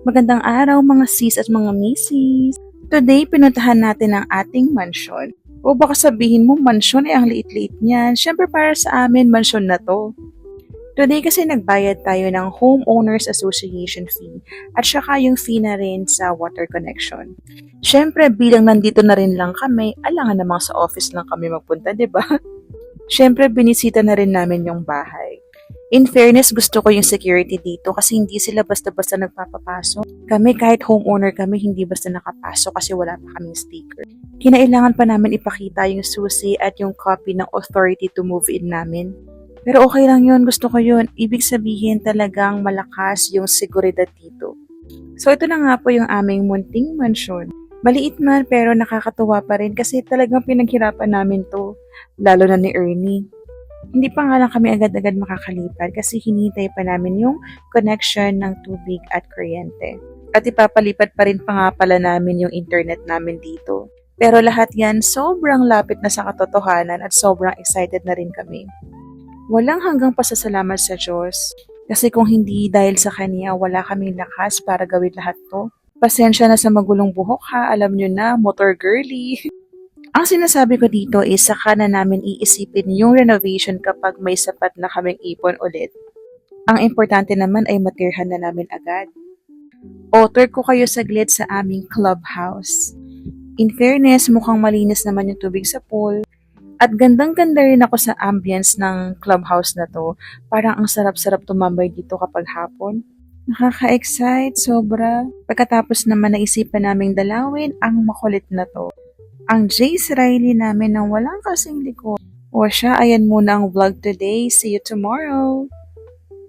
Magandang araw mga sis at mga misis. Today, pinuntahan natin ang ating mansyon. O baka sabihin mo, mansyon ay ang liit-liit niyan. Siyempre para sa amin, mansyon na to. Today kasi nagbayad tayo ng Homeowners Association fee at saka yung fee na rin sa water connection. Siyempre, bilang nandito na rin lang kami, alangan namang sa office lang kami magpunta, di ba? Siyempre, binisita na rin namin yung bahay. In fairness, gusto ko yung security dito kasi hindi sila basta-basta nagpapapasok. Kami kahit homeowner kami, hindi basta nakapasok kasi wala pa kaming sticker. Kinailangan pa namin ipakita yung susi at yung copy ng authority to move in namin. Pero okay lang yun, gusto ko yun. Ibig sabihin talagang malakas yung seguridad dito. So ito na nga po yung aming munting mansyon. Maliit man pero nakakatuwa pa rin kasi talagang pinaghirapan namin to. Lalo na ni Ernie. Hindi pa nga lang kami agad-agad makakalipad kasi hinihintay pa namin yung connection ng tubig at kuryente. At ipapalipad pa rin pa nga pala namin yung internet namin dito. Pero lahat yan sobrang lapit na sa katotohanan at sobrang excited na rin kami. Walang hanggang pasasalamat sa Diyos kasi kung hindi dahil sa Kanya wala kaming lakas para gawin lahat to. Pasensya na sa magulong buhok ha, alam nyo na, motor girly. Ang sinasabi ko dito is saka na namin iisipin yung renovation kapag may sapat na kaming ipon ulit. Ang importante naman ay matirhan na namin agad. Tour ko kayo saglit sa aming clubhouse. In fairness, mukhang malinis naman yung tubig sa pool. At gandang-ganda rin ako sa ambience ng clubhouse na to. Parang ang sarap-sarap tumambay dito kapag hapon. Nakaka-excite, sobra. Pagkatapos naman naisipan naming dalawin ang makulit na to. Ang Jace Riley namin ng walang kasing likod. O siya, ayan muna ang vlog today. See you tomorrow!